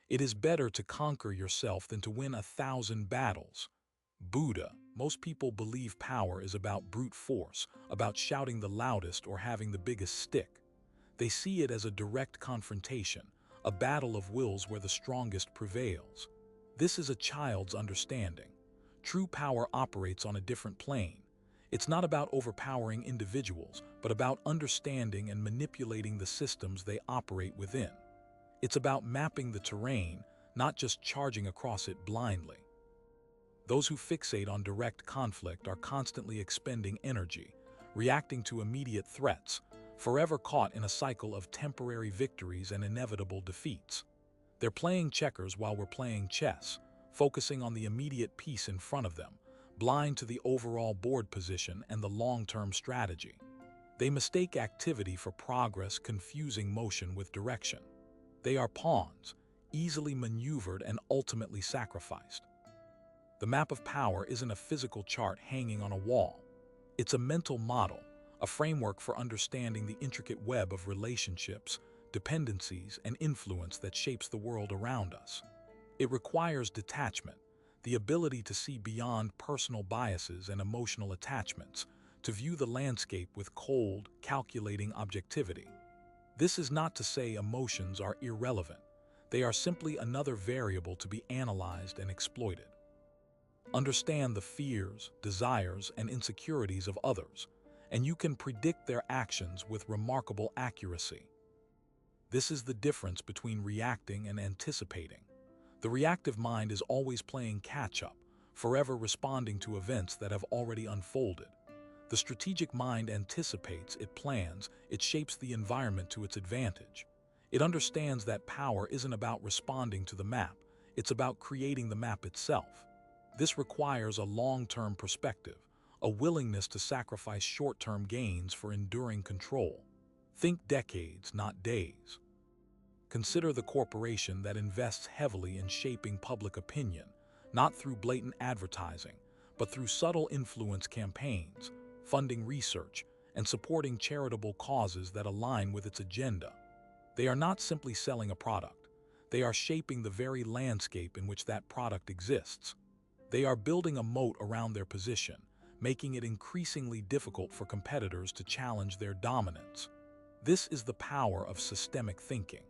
It is better to conquer yourself than to win 1,000 battles. Buddha. Most people believe power is about brute force, about shouting the loudest or having the biggest stick. They see it as a direct confrontation, a battle of wills where the strongest prevails. This is a child's understanding. True power operates on a different plane. It's not about overpowering individuals, but about understanding and manipulating the systems they operate within. It's about mapping the terrain, not just charging across it blindly. Those who fixate on direct conflict are constantly expending energy, reacting to immediate threats, forever caught in a cycle of temporary victories and inevitable defeats. They're playing checkers while we're playing chess, focusing on the immediate piece in front of them, blind to the overall board position and the long-term strategy. They mistake activity for progress, confusing motion with direction. They are pawns, easily maneuvered and ultimately sacrificed. The map of power isn't a physical chart hanging on a wall. It's a mental model, a framework for understanding the intricate web of relationships, dependencies, and influence that shapes the world around us. It requires detachment, the ability to see beyond personal biases and emotional attachments, to view the landscape with cold, calculating objectivity. This is not to say emotions are irrelevant. They are simply another variable to be analyzed and exploited. Understand the fears, desires, and insecurities of others, and you can predict their actions with remarkable accuracy. This is the difference between reacting and anticipating. The reactive mind is always playing catch-up, forever responding to events that have already unfolded. The strategic mind anticipates, it plans, it shapes the environment to its advantage. It understands that power isn't about responding to the map, it's about creating the map itself. This requires a long-term perspective, a willingness to sacrifice short-term gains for enduring control. Think decades, not days. Consider the corporation that invests heavily in shaping public opinion, not through blatant advertising, but through subtle influence campaigns, funding research, and supporting charitable causes that align with its agenda. They are not simply selling a product. They are shaping the very landscape in which that product exists. They are building a moat around their position, making it increasingly difficult for competitors to challenge their dominance. This is the power of systemic thinking.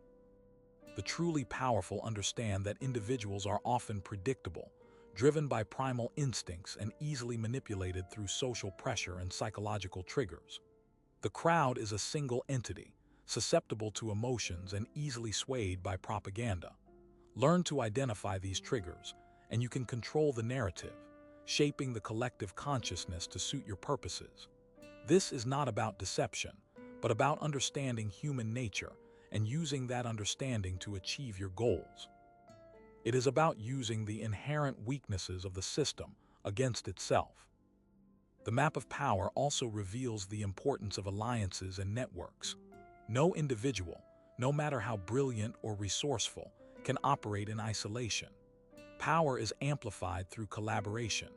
The truly powerful understand that individuals are often predictable, driven by primal instincts and easily manipulated through social pressure and psychological triggers. The crowd is a single entity, susceptible to emotions and easily swayed by propaganda. Learn to identify these triggers, and you can control the narrative, shaping the collective consciousness to suit your purposes. This is not about deception, but about understanding human nature and using that understanding to achieve your goals. It is about using the inherent weaknesses of the system against itself. The map of power also reveals the importance of alliances and networks. No individual, no matter how brilliant or resourceful, can operate in isolation. Power is amplified through collaboration,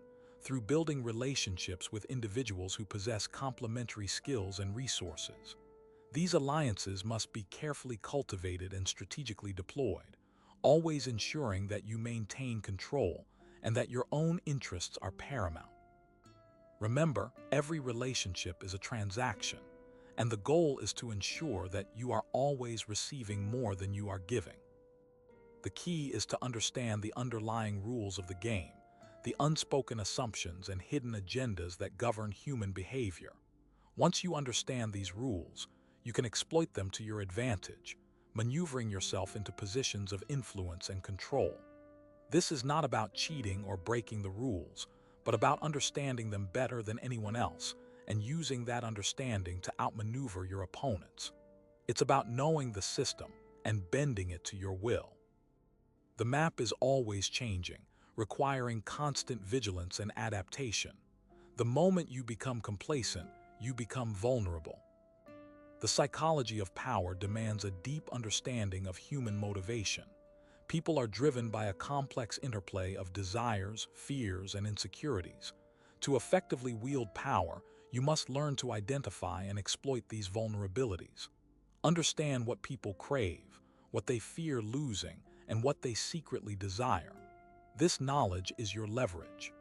through building relationships with individuals who possess complementary skills and resources. These alliances must be carefully cultivated and strategically deployed, always ensuring that you maintain control and that your own interests are paramount. Remember, every relationship is a transaction, and the goal is to ensure that you are always receiving more than you are giving. The key is to understand the underlying rules of the game, the unspoken assumptions and hidden agendas that govern human behavior. Once you understand these rules, you can exploit them to your advantage, maneuvering yourself into positions of influence and control. This is not about cheating or breaking the rules, but about understanding them better than anyone else and using that understanding to outmaneuver your opponents. It's about knowing the system and bending it to your will. The map is always changing, requiring constant vigilance and adaptation. The moment you become complacent, you become vulnerable. The psychology of power demands a deep understanding of human motivation. People are driven by a complex interplay of desires, fears, and insecurities. To effectively wield power, you must learn to identify and exploit these vulnerabilities. Understand what people crave, what they fear losing, and what they secretly desire. This knowledge is your leverage.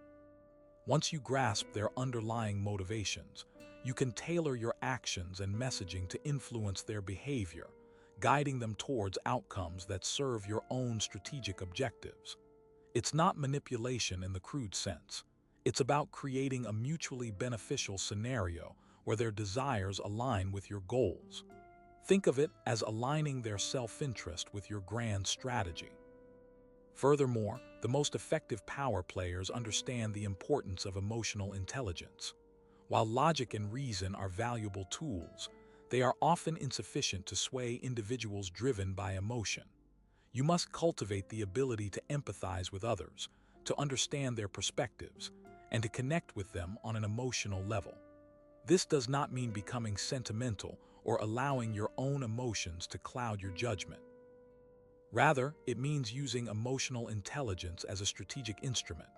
Once you grasp their underlying motivations, you can tailor your actions and messaging to influence their behavior, guiding them towards outcomes that serve your own strategic objectives. It's not manipulation in the crude sense. It's about creating a mutually beneficial scenario where their desires align with your goals. Think of it as aligning their self-interest with your grand strategy. Furthermore, the most effective power players understand the importance of emotional intelligence. While logic and reason are valuable tools, they are often insufficient to sway individuals driven by emotion. You must cultivate the ability to empathize with others, to understand their perspectives, and to connect with them on an emotional level. This does not mean becoming sentimental or allowing your own emotions to cloud your judgment. Rather, it means using emotional intelligence as a strategic instrument,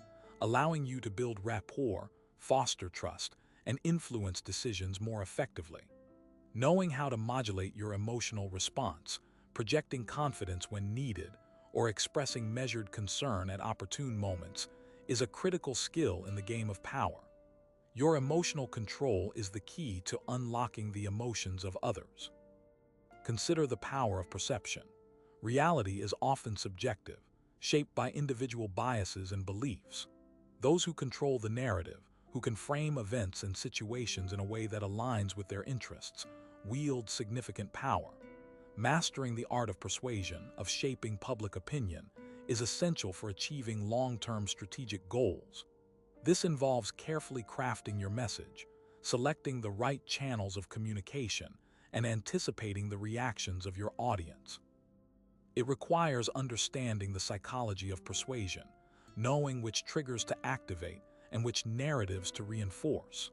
allowing you to build rapport, foster trust, and influence decisions more effectively. Knowing how to modulate your emotional response, projecting confidence when needed, or expressing measured concern at opportune moments is a critical skill in the game of power. Your emotional control is the key to unlocking the emotions of others. Consider the power of perception. Reality is often subjective, shaped by individual biases and beliefs. Those who control the narrative, who can frame events and situations in a way that aligns with their interests, wield significant power. Mastering the art of persuasion, of shaping public opinion, is essential for achieving long-term strategic goals. This involves carefully crafting your message, selecting the right channels of communication, and anticipating the reactions of your audience. It requires understanding the psychology of persuasion, knowing which triggers to activate and which narratives to reinforce.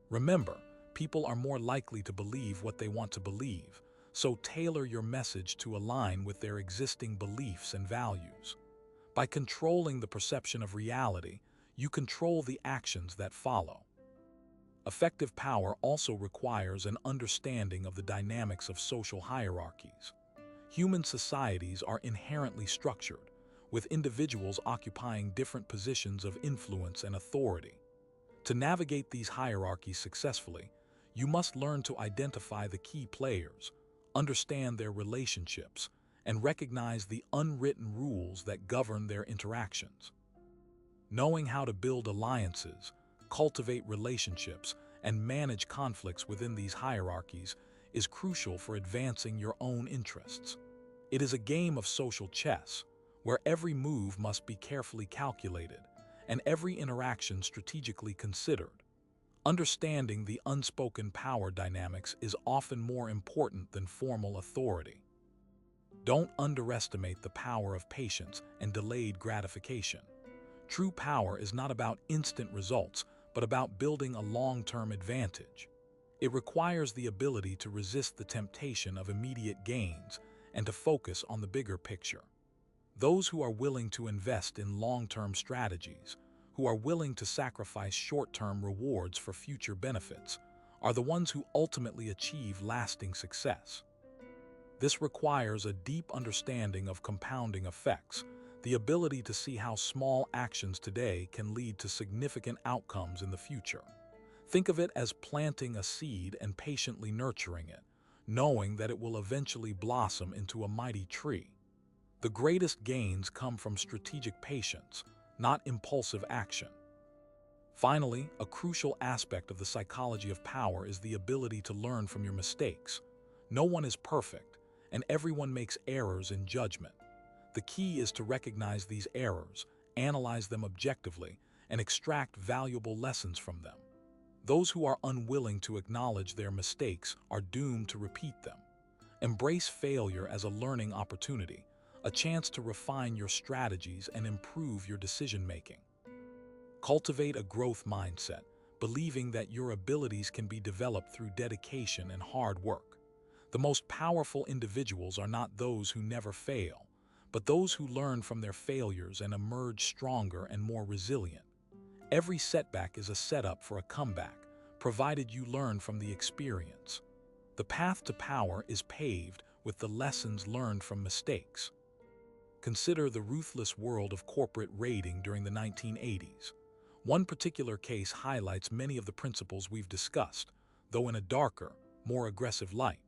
Remember, people are more likely to believe what they want to believe, so tailor your message to align with their existing beliefs and values. By controlling the perception of reality, you control the actions that follow. Effective power also requires an understanding of the dynamics of social hierarchies. Human societies are inherently structured, with individuals occupying different positions of influence and authority. To navigate these hierarchies successfully, you must learn to identify the key players, understand their relationships, and recognize the unwritten rules that govern their interactions. Knowing how to build alliances, cultivate relationships, and manage conflicts within these hierarchies is crucial for advancing your own interests. It is a game of social chess, where every move must be carefully calculated and every interaction strategically considered. Understanding the unspoken power dynamics is often more important than formal authority. Don't underestimate the power of patience and delayed gratification. True power is not about instant results, but about building a long-term advantage. It requires the ability to resist the temptation of immediate gains and to focus on the bigger picture. Those who are willing to invest in long-term strategies, who are willing to sacrifice short-term rewards for future benefits, are the ones who ultimately achieve lasting success. This requires a deep understanding of compounding effects, the ability to see how small actions today can lead to significant outcomes in the future. Think of it as planting a seed and patiently nurturing it, knowing that it will eventually blossom into a mighty tree. The greatest gains come from strategic patience, not impulsive action. Finally, a crucial aspect of the psychology of power is the ability to learn from your mistakes. No one is perfect, and everyone makes errors in judgment. The key is to recognize these errors, analyze them objectively, and extract valuable lessons from them. Those who are unwilling to acknowledge their mistakes are doomed to repeat them. Embrace failure as a learning opportunity, a chance to refine your strategies and improve your decision-making. Cultivate a growth mindset, believing that your abilities can be developed through dedication and hard work. The most powerful individuals are not those who never fail, but those who learn from their failures and emerge stronger and more resilient. Every setback is a setup for a comeback, provided you learn from the experience. The path to power is paved with the lessons learned from mistakes. Consider the ruthless world of corporate raiding during the 1980s. One particular case highlights many of the principles we've discussed, though in a darker, more aggressive light.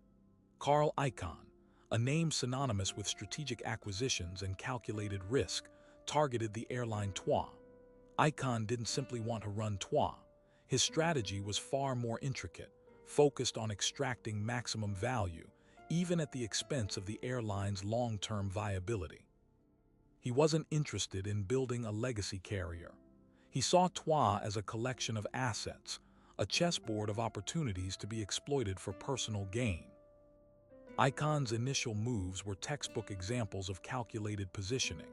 Carl Icahn, a name synonymous with strategic acquisitions and calculated risk, targeted the airline TUI. Icahn didn't simply want to run TUI. His strategy was far more intricate, focused on extracting maximum value, even at the expense of the airline's long-term viability. He wasn't interested in building a legacy carrier. He saw TUI as a collection of assets, a chessboard of opportunities to be exploited for personal gain. Icahn's initial moves were textbook examples of calculated positioning.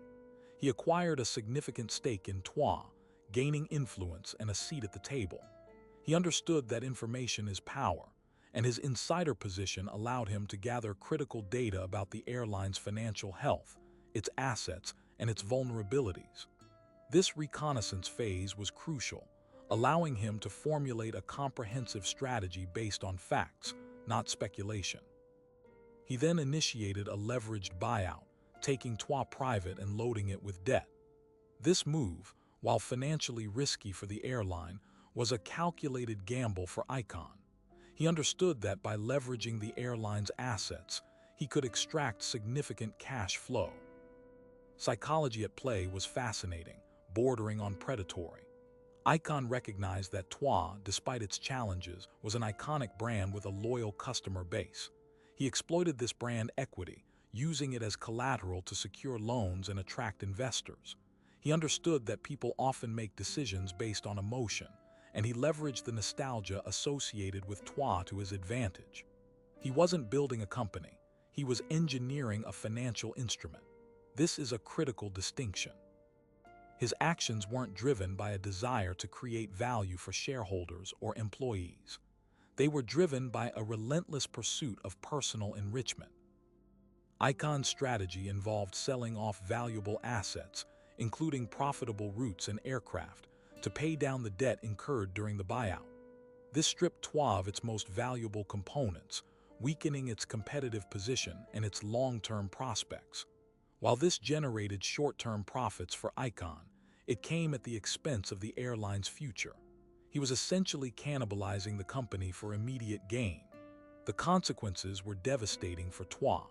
He acquired a significant stake in TUI, gaining influence and a seat at the table. He understood that information is power, and his insider position allowed him to gather critical data about the airline's financial health, its assets, and its vulnerabilities. This reconnaissance phase was crucial, allowing him to formulate a comprehensive strategy based on facts, not speculation. He then initiated a leveraged buyout, taking TUI private and loading it with debt. This move, while financially risky for the airline, was a calculated gamble for Icahn. He understood that by leveraging the airline's assets, he could extract significant cash flow. Psychology at play was fascinating, bordering on predatory. Icahn recognized that TUI, despite its challenges, was an iconic brand with a loyal customer base. He exploited this brand equity, using it as collateral to secure loans and attract investors. He understood that people often make decisions based on emotion, and he leveraged the nostalgia associated with TUI to his advantage. He wasn't building a company, he was engineering a financial instrument. This is a critical distinction. His actions weren't driven by a desire to create value for shareholders or employees. They were driven by a relentless pursuit of personal enrichment. Icahn's strategy involved selling off valuable assets, including profitable routes and aircraft, to pay down the debt incurred during the buyout. This stripped TUI of its most valuable components, weakening its competitive position and its long-term prospects. While this generated short-term profits for Icahn, it came at the expense of the airline's future. He was essentially cannibalizing the company for immediate gain. The consequences were devastating for TUI.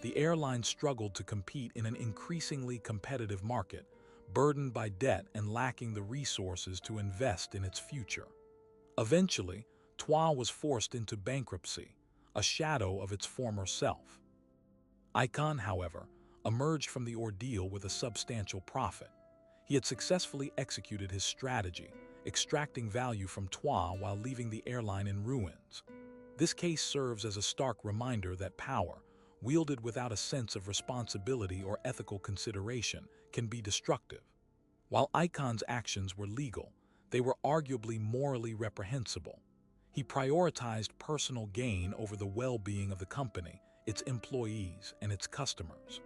The airline struggled to compete in an increasingly competitive market, burdened by debt and lacking the resources to invest in its future. Eventually, TUI was forced into bankruptcy, a shadow of its former self. Icahn, however, emerged from the ordeal with a substantial profit. He had successfully executed his strategy, extracting value from TUI while leaving the airline in ruins. This case serves as a stark reminder that power, wielded without a sense of responsibility or ethical consideration, can be destructive. While Icahn's actions were legal, they were arguably morally reprehensible. He prioritized personal gain over the well-being of the company, its employees, and its customers.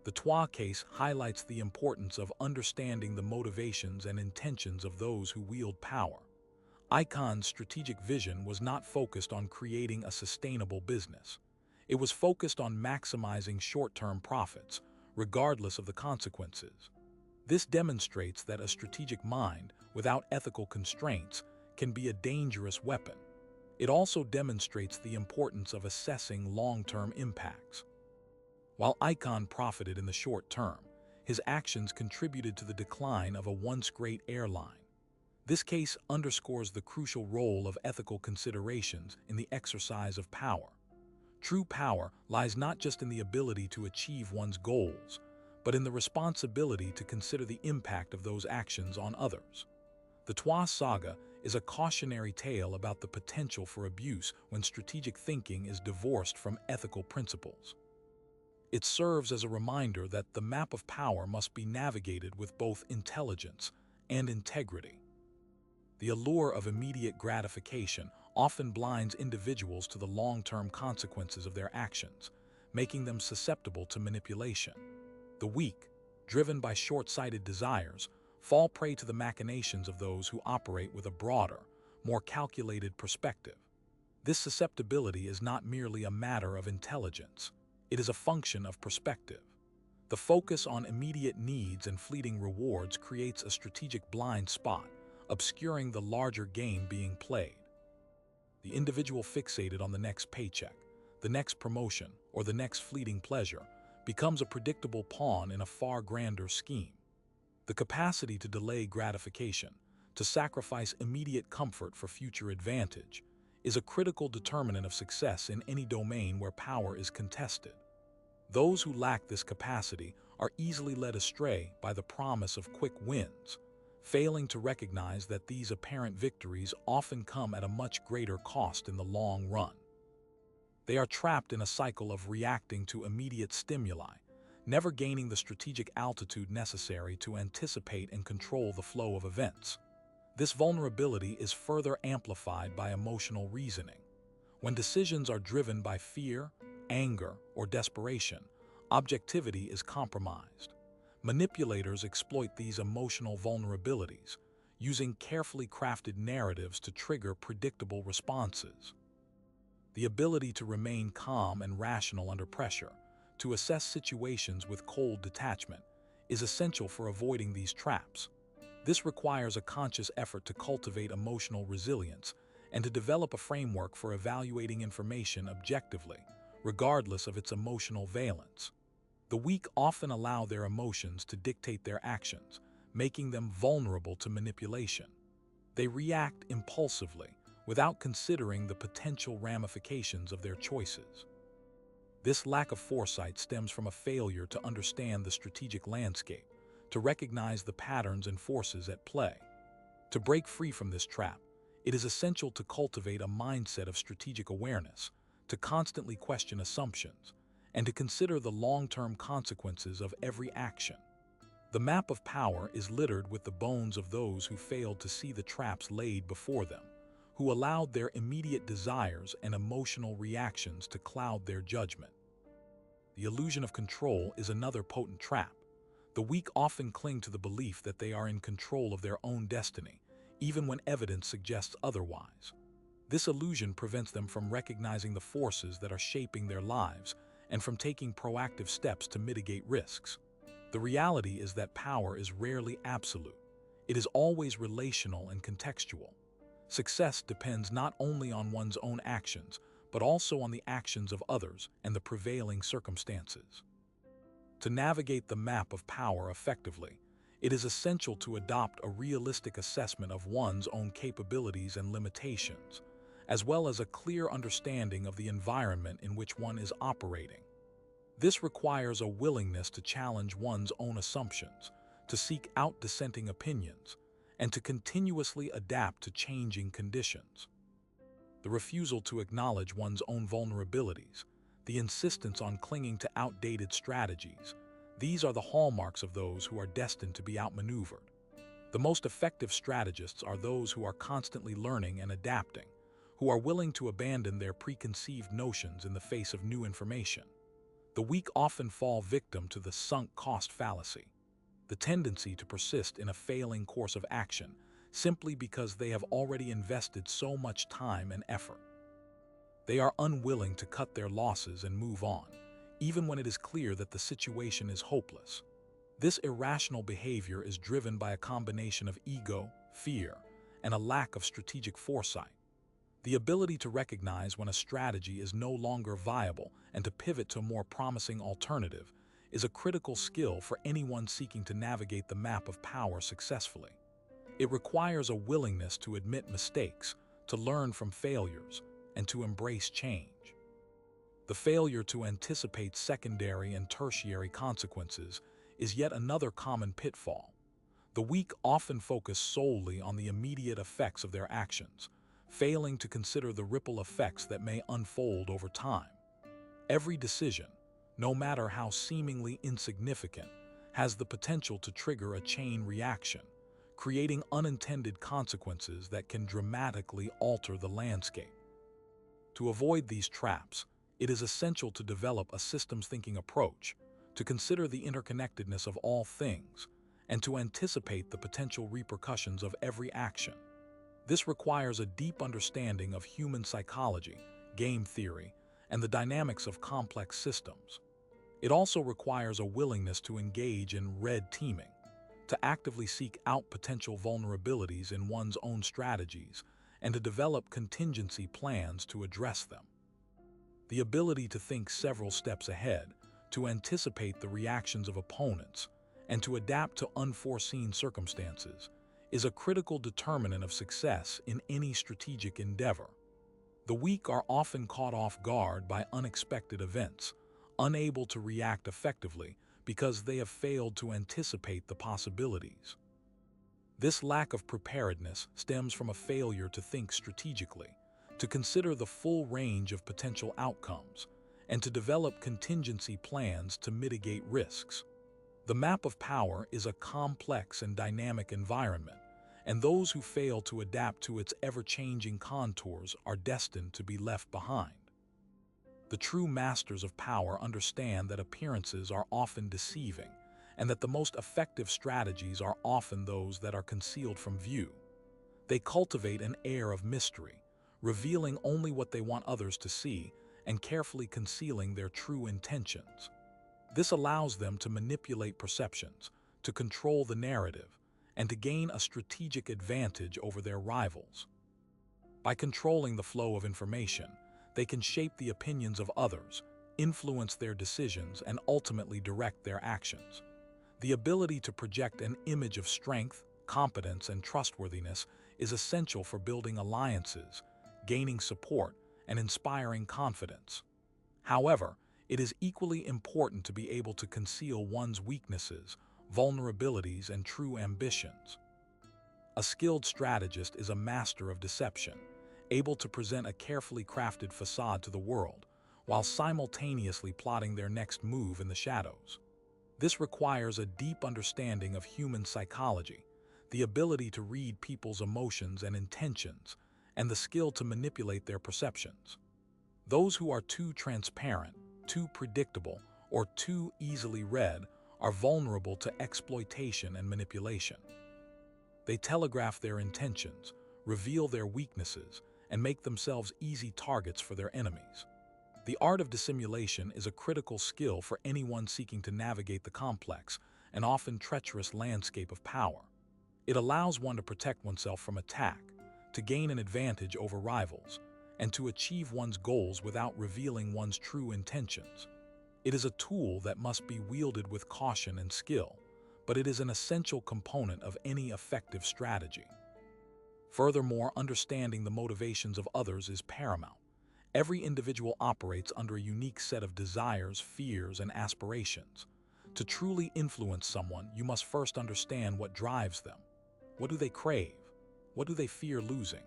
The TUI case highlights the importance of understanding the motivations and intentions of those who wield power. Icahn's strategic vision was not focused on creating a sustainable business. It was focused on maximizing short-term profits, regardless of the consequences. This demonstrates that a strategic mind, without ethical constraints, can be a dangerous weapon. It also demonstrates the importance of assessing long-term impacts. While Icahn profited in the short term, his actions contributed to the decline of a once great airline. This case underscores the crucial role of ethical considerations in the exercise of power. True power lies not just in the ability to achieve one's goals, but in the responsibility to consider the impact of those actions on others. The TUI saga is a cautionary tale about the potential for abuse when strategic thinking is divorced from ethical principles. It serves as a reminder that the map of power must be navigated with both intelligence and integrity. The allure of immediate gratification often blinds individuals to the long-term consequences of their actions, making them susceptible to manipulation. The weak, driven by short-sighted desires, fall prey to the machinations of those who operate with a broader, more calculated perspective. This susceptibility is not merely a matter of intelligence. It is a function of perspective. The focus on immediate needs and fleeting rewards creates a strategic blind spot, obscuring the larger game being played. The individual fixated on the next paycheck, the next promotion, or the next fleeting pleasure becomes a predictable pawn in a far grander scheme. The capacity to delay gratification, to sacrifice immediate comfort for future advantage, is a critical determinant of success in any domain where power is contested. Those who lack this capacity are easily led astray by the promise of quick wins, failing to recognize that these apparent victories often come at a much greater cost in the long run. They are trapped in a cycle of reacting to immediate stimuli, never gaining the strategic altitude necessary to anticipate and control the flow of events. This vulnerability is further amplified by emotional reasoning. When decisions are driven by fear, anger, or desperation, objectivity is compromised. Manipulators exploit these emotional vulnerabilities, using carefully crafted narratives to trigger predictable responses. The ability to remain calm and rational under pressure, to assess situations with cold detachment, is essential for avoiding these traps. This requires a conscious effort to cultivate emotional resilience and to develop a framework for evaluating information objectively, regardless of its emotional valence. The weak often allow their emotions to dictate their actions, making them vulnerable to manipulation. They react impulsively, without considering the potential ramifications of their choices. This lack of foresight stems from a failure to understand the strategic landscape, to recognize the patterns and forces at play. To break free from this trap, it is essential to cultivate a mindset of strategic awareness, to constantly question assumptions, and to consider the long-term consequences of every action. The map of power is littered with the bones of those who failed to see the traps laid before them, who allowed their immediate desires and emotional reactions to cloud their judgment. The illusion of control is another potent trap. The weak often cling to the belief that they are in control of their own destiny, even when evidence suggests otherwise. This illusion prevents them from recognizing the forces that are shaping their lives and from taking proactive steps to mitigate risks. The reality is that power is rarely absolute. It is always relational and contextual. Success depends not only on one's own actions, but also on the actions of others and the prevailing circumstances. To navigate the map of power effectively, it is essential to adopt a realistic assessment of one's own capabilities and limitations, as well as a clear understanding of the environment in which one is operating. This requires a willingness to challenge one's own assumptions, to seek out dissenting opinions, and to continuously adapt to changing conditions. The refusal to acknowledge one's own vulnerabilities, the insistence on clinging to outdated strategies, these are the hallmarks of those who are destined to be outmaneuvered. The most effective strategists are those who are constantly learning and adapting, who are willing to abandon their preconceived notions in the face of new information. The weak often fall victim to the sunk cost fallacy, the tendency to persist in a failing course of action simply because they have already invested so much time and effort. They are unwilling to cut their losses and move on, even when it is clear that the situation is hopeless. This irrational behavior is driven by a combination of ego, fear, and a lack of strategic foresight. The ability to recognize when a strategy is no longer viable and to pivot to a more promising alternative is a critical skill for anyone seeking to navigate the map of power successfully. It requires a willingness to admit mistakes, to learn from failures, and to embrace change. The failure to anticipate secondary and tertiary consequences is yet another common pitfall. The weak often focus solely on the immediate effects of their actions, failing to consider the ripple effects that may unfold over time. Every decision, no matter how seemingly insignificant, has the potential to trigger a chain reaction, creating unintended consequences that can dramatically alter the landscape. To avoid these traps, it is essential to develop a systems-thinking approach, to consider the interconnectedness of all things, and to anticipate the potential repercussions of every action. This requires a deep understanding of human psychology, game theory, and the dynamics of complex systems. It also requires a willingness to engage in red teaming, to actively seek out potential vulnerabilities in one's own strategies, and to develop contingency plans to address them. The ability to think several steps ahead, to anticipate the reactions of opponents, and to adapt to unforeseen circumstances is a critical determinant of success in any strategic endeavor. The weak are often caught off guard by unexpected events, unable to react effectively because they have failed to anticipate the possibilities. This lack of preparedness stems from a failure to think strategically, to consider the full range of potential outcomes, and to develop contingency plans to mitigate risks. The map of power is a complex and dynamic environment, and those who fail to adapt to its ever-changing contours are destined to be left behind. The true masters of power understand that appearances are often deceiving, and that the most effective strategies are often those that are concealed from view. They cultivate an air of mystery, revealing only what they want others to see and carefully concealing their true intentions. This allows them to manipulate perceptions, to control the narrative, and to gain a strategic advantage over their rivals. By controlling the flow of information, they can shape the opinions of others, influence their decisions, and ultimately direct their actions. The ability to project an image of strength, competence, and trustworthiness is essential for building alliances, gaining support, and inspiring confidence. However, it is equally important to be able to conceal one's weaknesses, vulnerabilities, and true ambitions. A skilled strategist is a master of deception, able to present a carefully crafted facade to the world, while simultaneously plotting their next move in the shadows. This requires a deep understanding of human psychology, the ability to read people's emotions and intentions, and the skill to manipulate their perceptions. Those who are too transparent, too predictable, or too easily read are vulnerable to exploitation and manipulation. They telegraph their intentions, reveal their weaknesses, and make themselves easy targets for their enemies. The art of dissimulation is a critical skill for anyone seeking to navigate the complex and often treacherous landscape of power. It allows one to protect oneself from attack, to gain an advantage over rivals, and to achieve one's goals without revealing one's true intentions. It is a tool that must be wielded with caution and skill, but it is an essential component of any effective strategy. Furthermore, understanding the motivations of others is paramount. Every individual operates under a unique set of desires, fears, and aspirations. To truly influence someone, you must first understand what drives them. What do they crave? What do they fear losing?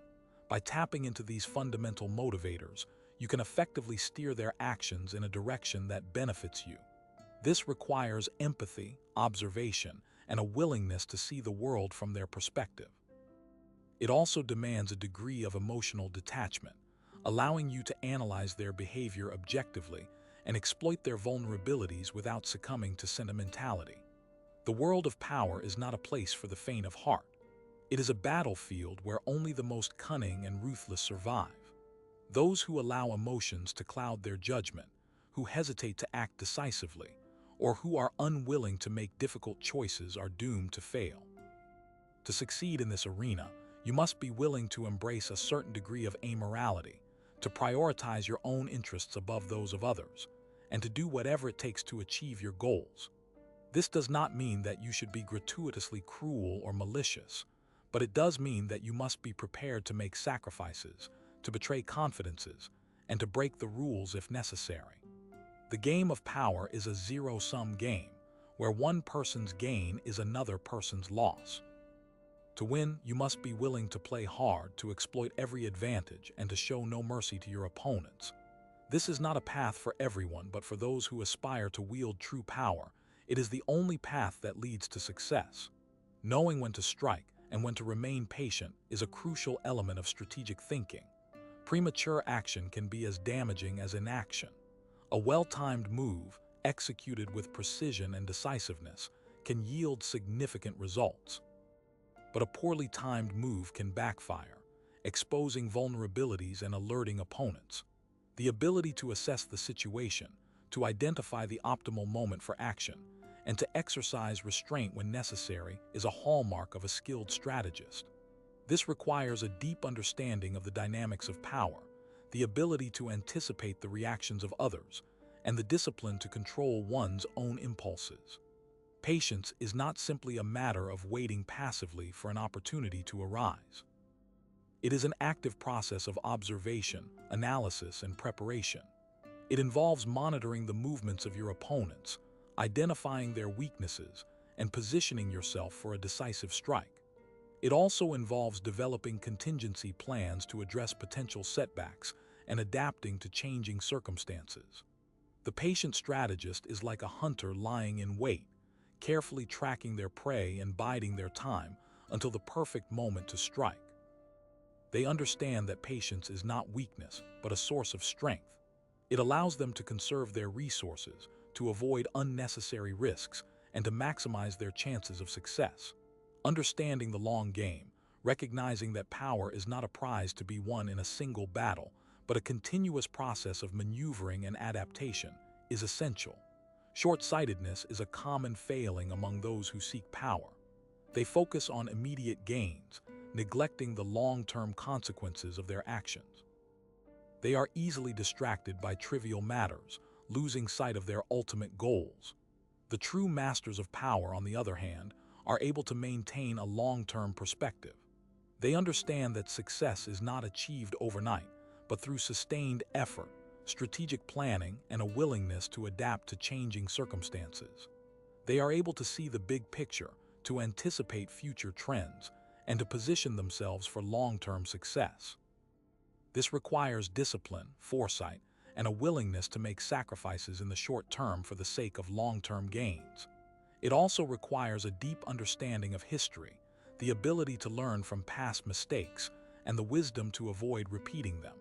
By tapping into these fundamental motivators, you can effectively steer their actions in a direction that benefits you. This requires empathy, observation, and a willingness to see the world from their perspective. It also demands a degree of emotional detachment, allowing you to analyze their behavior objectively and exploit their vulnerabilities without succumbing to sentimentality. The world of power is not a place for the faint of heart. It is a battlefield where only the most cunning and ruthless survive. Those who allow emotions to cloud their judgment, who hesitate to act decisively, or who are unwilling to make difficult choices are doomed to fail. To succeed in this arena, you must be willing to embrace a certain degree of amorality, to prioritize your own interests above those of others, and to do whatever it takes to achieve your goals. This does not mean that you should be gratuitously cruel or malicious, but it does mean that you must be prepared to make sacrifices, to betray confidences, and to break the rules if necessary. The game of power is a zero-sum game, where one person's gain is another person's loss. To win, you must be willing to play hard, to exploit every advantage, and to show no mercy to your opponents. This is not a path for everyone, but for those who aspire to wield true power, it is the only path that leads to success. Knowing when to strike and when to remain patient is a crucial element of strategic thinking. Premature action can be as damaging as inaction. A well-timed move, executed with precision and decisiveness, can yield significant results. But a poorly timed move can backfire, exposing vulnerabilities and alerting opponents. The ability to assess the situation, to identify the optimal moment for action, and to exercise restraint when necessary is a hallmark of a skilled strategist. This requires a deep understanding of the dynamics of power, the ability to anticipate the reactions of others, and the discipline to control one's own impulses. Patience is not simply a matter of waiting passively for an opportunity to arise. It is an active process of observation, analysis, and preparation. It involves monitoring the movements of your opponents, identifying their weaknesses, and positioning yourself for a decisive strike. It also involves developing contingency plans to address potential setbacks and adapting to changing circumstances. The patient strategist is like a hunter lying in wait, carefully tracking their prey and biding their time until the perfect moment to strike. They understand that patience is not weakness, but a source of strength. It allows them to conserve their resources, to avoid unnecessary risks, and to maximize their chances of success. Understanding the long game, recognizing that power is not a prize to be won in a single battle, but a continuous process of maneuvering and adaptation, is essential. Short-sightedness is a common failing among those who seek power. They focus on immediate gains, neglecting the long-term consequences of their actions. They are easily distracted by trivial matters, losing sight of their ultimate goals. The true masters of power, on the other hand, are able to maintain a long-term perspective. They understand that success is not achieved overnight, but through sustained effort, strategic planning, and a willingness to adapt to changing circumstances. They are able to see the big picture, to anticipate future trends, and to position themselves for long-term success. This requires discipline, foresight, and a willingness to make sacrifices in the short term for the sake of long-term gains. It also requires a deep understanding of history, the ability to learn from past mistakes, and the wisdom to avoid repeating them.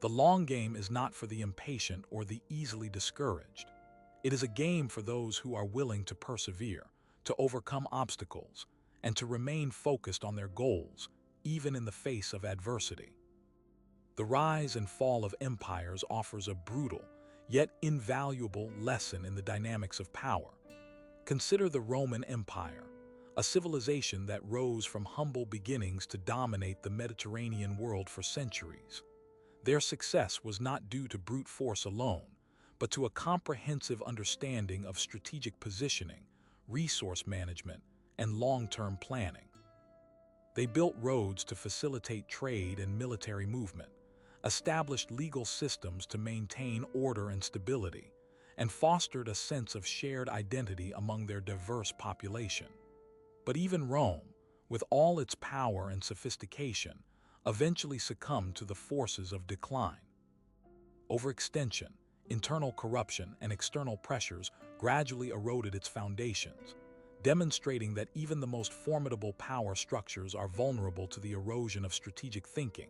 The long game is not for the impatient or the easily discouraged. It is a game for those who are willing to persevere, to overcome obstacles, and to remain focused on their goals, even in the face of adversity. The rise and fall of empires offers a brutal, yet invaluable lesson in the dynamics of power. Consider the Roman Empire, a civilization that rose from humble beginnings to dominate the Mediterranean world for centuries. Their success was not due to brute force alone, but to a comprehensive understanding of strategic positioning, resource management, and long-term planning. They built roads to facilitate trade and military movement, established legal systems to maintain order and stability, and fostered a sense of shared identity among their diverse population. But even Rome, with all its power and sophistication, eventually succumbed to the forces of decline. Overextension, internal corruption, and external pressures gradually eroded its foundations, demonstrating that even the most formidable power structures are vulnerable to the erosion of strategic thinking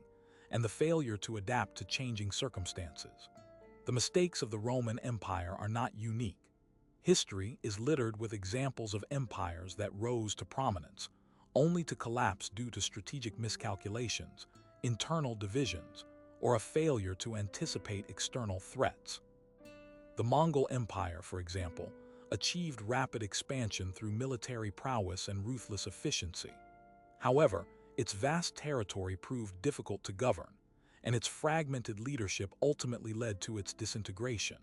and the failure to adapt to changing circumstances. The mistakes of the Roman Empire are not unique. History is littered with examples of empires that rose to prominence, only to collapse due to strategic miscalculations, internal divisions, or a failure to anticipate external threats. The Mongol Empire, for example, achieved rapid expansion through military prowess and ruthless efficiency. However, its vast territory proved difficult to govern, and its fragmented leadership ultimately led to its disintegration.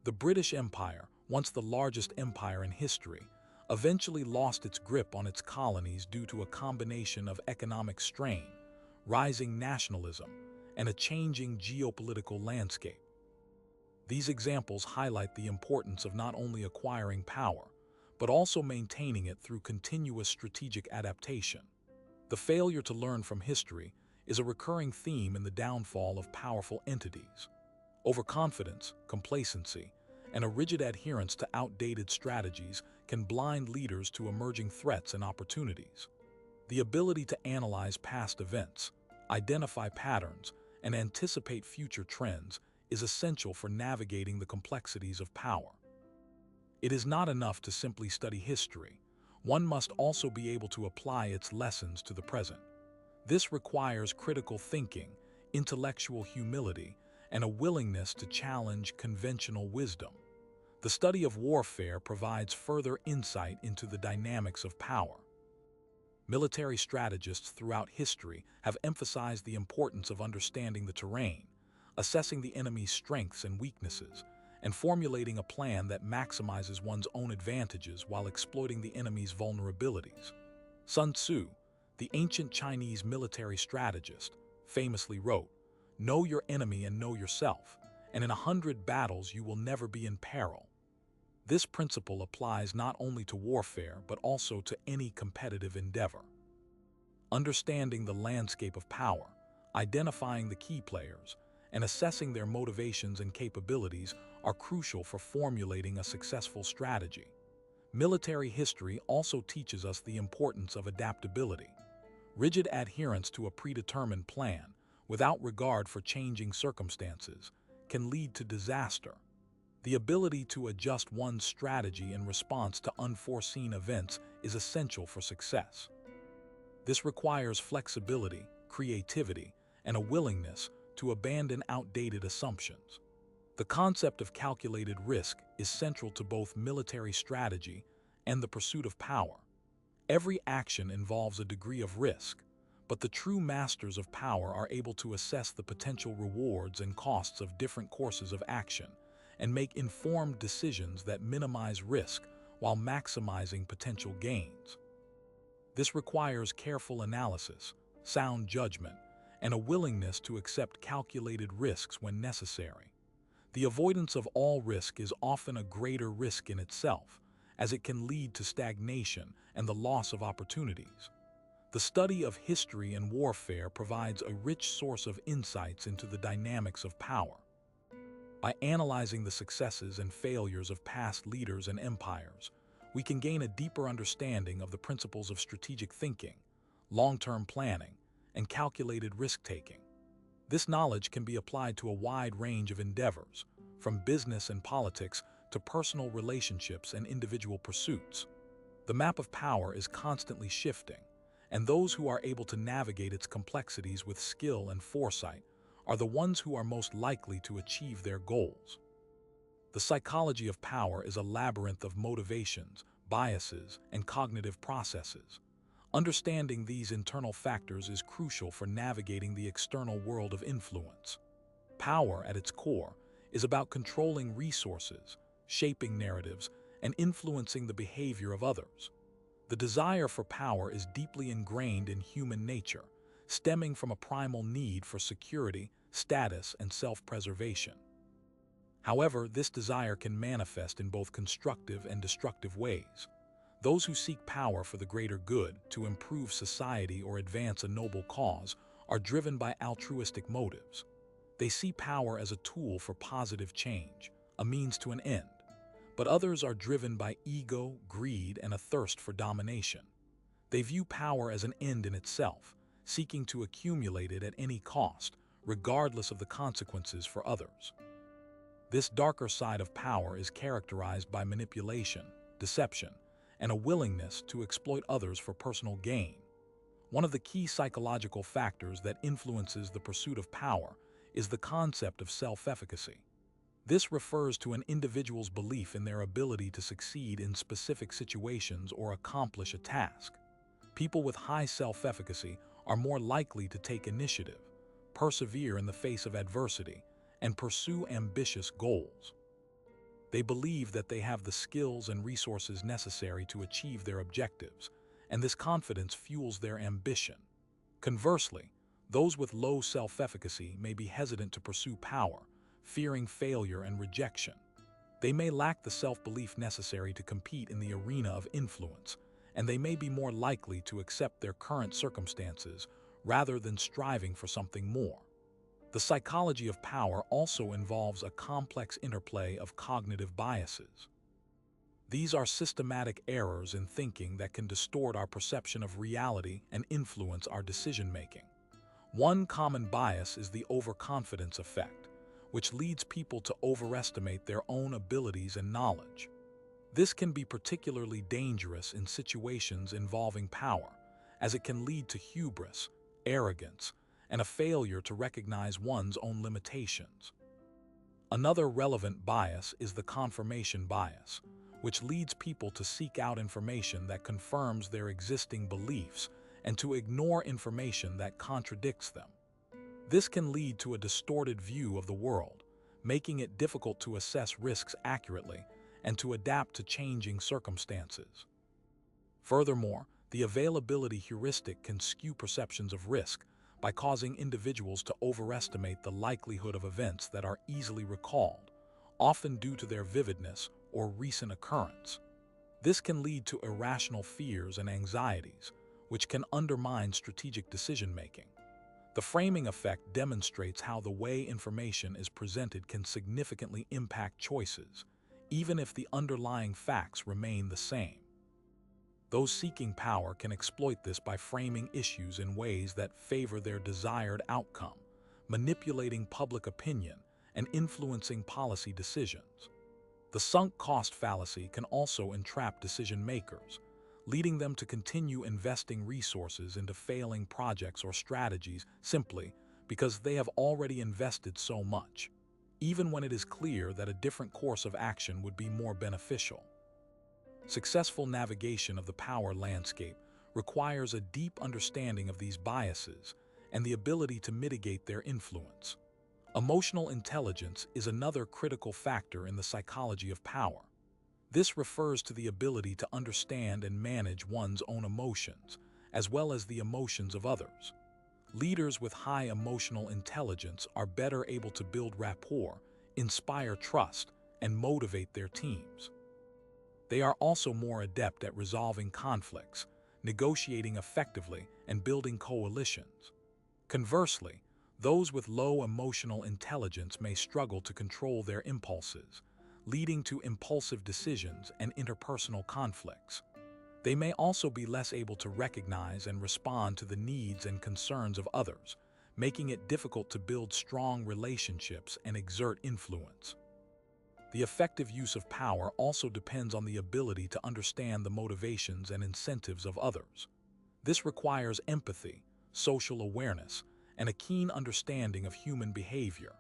The British Empire, once the largest empire in history, eventually lost its grip on its colonies due to a combination of economic strain, rising nationalism, and a changing geopolitical landscape. These examples highlight the importance of not only acquiring power, but also maintaining it through continuous strategic adaptation. The failure to learn from history is a recurring theme in the downfall of powerful entities. Overconfidence, complacency, and a rigid adherence to outdated strategies can blind leaders to emerging threats and opportunities. The ability to analyze past events, identify patterns, and anticipate future trends is essential for navigating the complexities of power. It is not enough to simply study history. One must also be able to apply its lessons to the present. This requires critical thinking, intellectual humility, and a willingness to challenge conventional wisdom. The study of warfare provides further insight into the dynamics of power. Military strategists throughout history have emphasized the importance of understanding the terrain, assessing the enemy's strengths and weaknesses, and formulating a plan that maximizes one's own advantages while exploiting the enemy's vulnerabilities. Sun Tzu, the ancient Chinese military strategist, famously wrote, "Know your enemy and know yourself, and in 100 battles you will never be in peril." This principle applies not only to warfare but also to any competitive endeavor. Understanding the landscape of power, identifying the key players, and assessing their motivations and capabilities are crucial for formulating a successful strategy. Military history also teaches us the importance of adaptability. Rigid adherence to a predetermined plan, without regard for changing circumstances, can lead to disaster. The ability to adjust one's strategy in response to unforeseen events is essential for success. This requires flexibility, creativity, and a willingness to abandon outdated assumptions. The concept of calculated risk is central to both military strategy and the pursuit of power. Every action involves a degree of risk, but the true masters of power are able to assess the potential rewards and costs of different courses of action and make informed decisions that minimize risk while maximizing potential gains. This requires careful analysis, sound judgment, and a willingness to accept calculated risks when necessary. The avoidance of all risk is often a greater risk in itself, as it can lead to stagnation and the loss of opportunities. The study of history and warfare provides a rich source of insights into the dynamics of power. By analyzing the successes and failures of past leaders and empires, we can gain a deeper understanding of the principles of strategic thinking, long-term planning, and calculated risk-taking. This knowledge can be applied to a wide range of endeavors, from business and politics to personal relationships and individual pursuits. The map of power is constantly shifting, and those who are able to navigate its complexities with skill and foresight are the ones who are most likely to achieve their goals. The psychology of power is a labyrinth of motivations, biases, and cognitive processes. Understanding these internal factors is crucial for navigating the external world of influence. Power, at its core, is about controlling resources, shaping narratives, and influencing the behavior of others. The desire for power is deeply ingrained in human nature, stemming from a primal need for security, status, and self-preservation. However, this desire can manifest in both constructive and destructive ways. Those who seek power for the greater good, to improve society or advance a noble cause, are driven by altruistic motives. They see power as a tool for positive change, a means to an end. But others are driven by ego, greed, and a thirst for domination. They view power as an end in itself, seeking to accumulate it at any cost, regardless of the consequences for others. This darker side of power is characterized by manipulation, deception, and a willingness to exploit others for personal gain. One of the key psychological factors that influences the pursuit of power is the concept of self-efficacy. This refers to an individual's belief in their ability to succeed in specific situations or accomplish a task. People with high self-efficacy are more likely to take initiative, persevere in the face of adversity, and pursue ambitious goals. They believe that they have the skills and resources necessary to achieve their objectives, and this confidence fuels their ambition. Conversely, those with low self-efficacy may be hesitant to pursue power, fearing failure and rejection. They may lack the self-belief necessary to compete in the arena of influence, and they may be more likely to accept their current circumstances rather than striving for something more. The psychology of power also involves a complex interplay of cognitive biases. These are systematic errors in thinking that can distort our perception of reality and influence our decision-making. One common bias is the overconfidence effect, which leads people to overestimate their own abilities and knowledge. This can be particularly dangerous in situations involving power, as it can lead to hubris, arrogance, and a failure to recognize one's own limitations. Another relevant bias is the confirmation bias, which leads people to seek out information that confirms their existing beliefs and to ignore information that contradicts them. This can lead to a distorted view of the world, making it difficult to assess risks accurately and to adapt to changing circumstances. Furthermore, the availability heuristic can skew perceptions of risk by causing individuals to overestimate the likelihood of events that are easily recalled, often due to their vividness or recent occurrence. This can lead to irrational fears and anxieties, which can undermine strategic decision-making. The framing effect demonstrates how the way information is presented can significantly impact choices, even if the underlying facts remain the same. Those seeking power can exploit this by framing issues in ways that favor their desired outcome, manipulating public opinion, and influencing policy decisions. The sunk cost fallacy can also entrap decision-makers, leading them to continue investing resources into failing projects or strategies simply because they have already invested so much, even when it is clear that a different course of action would be more beneficial. Successful navigation of the power landscape requires a deep understanding of these biases and the ability to mitigate their influence. Emotional intelligence is another critical factor in the psychology of power. This refers to the ability to understand and manage one's own emotions, as well as the emotions of others. Leaders with high emotional intelligence are better able to build rapport, inspire trust, and motivate their teams. They are also more adept at resolving conflicts, negotiating effectively, and building coalitions. Conversely, those with low emotional intelligence may struggle to control their impulses, leading to impulsive decisions and interpersonal conflicts. They may also be less able to recognize and respond to the needs and concerns of others, making it difficult to build strong relationships and exert influence. The effective use of power also depends on the ability to understand the motivations and incentives of others. This requires empathy, social awareness, and a keen understanding of human behavior.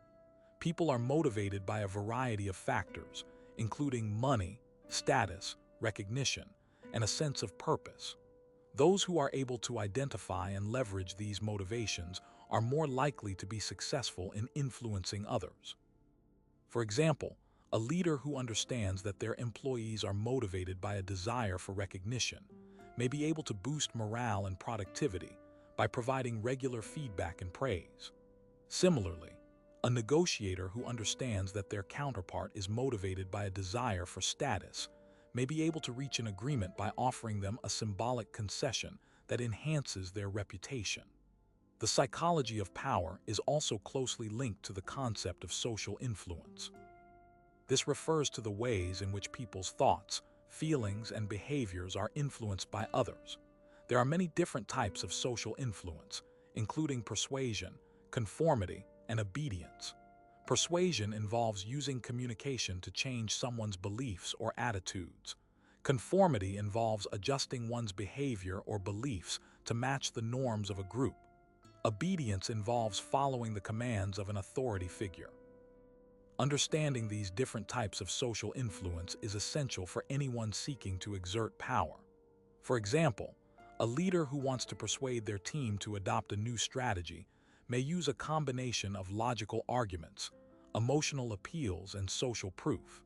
People are motivated by a variety of factors, including money, status, recognition, and a sense of purpose. Those who are able to identify and leverage these motivations are more likely to be successful in influencing others. For example, a leader who understands that their employees are motivated by a desire for recognition may be able to boost morale and productivity by providing regular feedback and praise. Similarly, a negotiator who understands that their counterpart is motivated by a desire for status may be able to reach an agreement by offering them a symbolic concession that enhances their reputation. The psychology of power is also closely linked to the concept of social influence. This refers to the ways in which people's thoughts, feelings, and behaviors are influenced by others. There are many different types of social influence, including persuasion, conformity, and obedience. Persuasion involves using communication to change someone's beliefs or attitudes. Conformity involves adjusting one's behavior or beliefs to match the norms of a group. Obedience involves following the commands of an authority figure. Understanding these different types of social influence is essential for anyone seeking to exert power. For example, a leader who wants to persuade their team to adopt a new strategy may use a combination of logical arguments, emotional appeals, and social proof.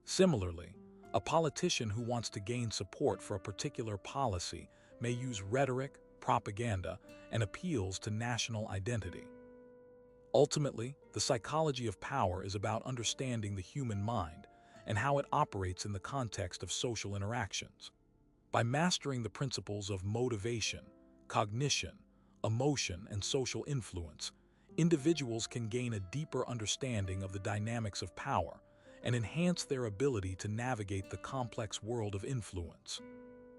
Similarly, a politician who wants to gain support for a particular policy may use rhetoric, propaganda, and appeals to national identity. Ultimately, the psychology of power is about understanding the human mind and how it operates in the context of social interactions. By mastering the principles of motivation, cognition, emotion, and social influence, individuals can gain a deeper understanding of the dynamics of power and enhance their ability to navigate the complex world of influence.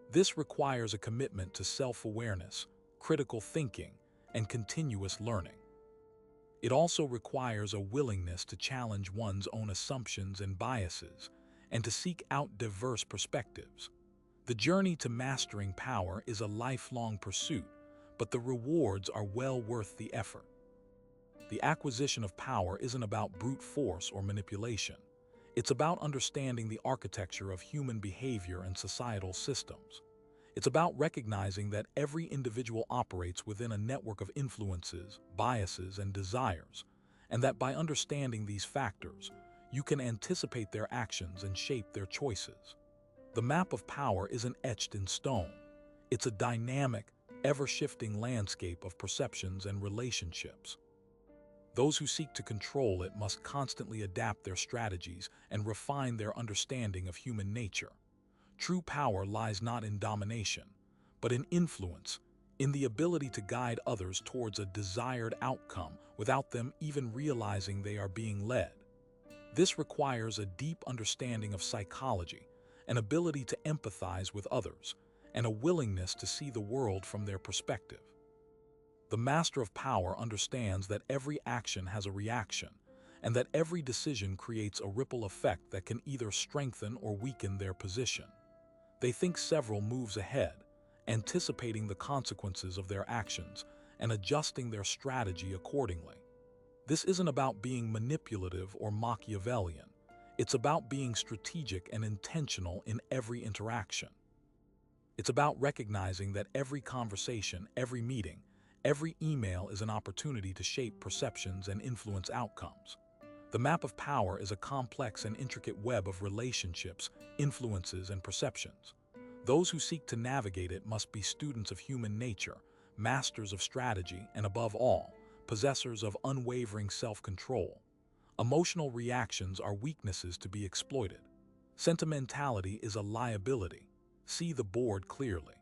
This requires a commitment to self-awareness, critical thinking, and continuous learning. It also requires a willingness to challenge one's own assumptions and biases, and to seek out diverse perspectives. The journey to mastering power is a lifelong pursuit, but the rewards are well worth the effort. The acquisition of power isn't about brute force or manipulation. It's about understanding the architecture of human behavior and societal systems. It's about recognizing that every individual operates within a network of influences, biases, and desires, and that by understanding these factors, you can anticipate their actions and shape their choices. The map of power isn't etched in stone. It's a dynamic, ever-shifting landscape of perceptions and relationships. Those who seek to control it must constantly adapt their strategies and refine their understanding of human nature. True power lies not in domination, but in influence, in the ability to guide others towards a desired outcome without them even realizing they are being led. This requires a deep understanding of psychology, an ability to empathize with others, and a willingness to see the world from their perspective. The master of power understands that every action has a reaction, and that every decision creates a ripple effect that can either strengthen or weaken their position. They think several moves ahead, anticipating the consequences of their actions and adjusting their strategy accordingly. This isn't about being manipulative or Machiavellian. It's about being strategic and intentional in every interaction. It's about recognizing that every conversation, every meeting, every email is an opportunity to shape perceptions and influence outcomes. The map of power is a complex and intricate web of relationships, influences, and perceptions. Those who seek to navigate it must be students of human nature, masters of strategy, and above all, possessors of unwavering self-control. Emotional reactions are weaknesses to be exploited. Sentimentality is a liability. See the board clearly.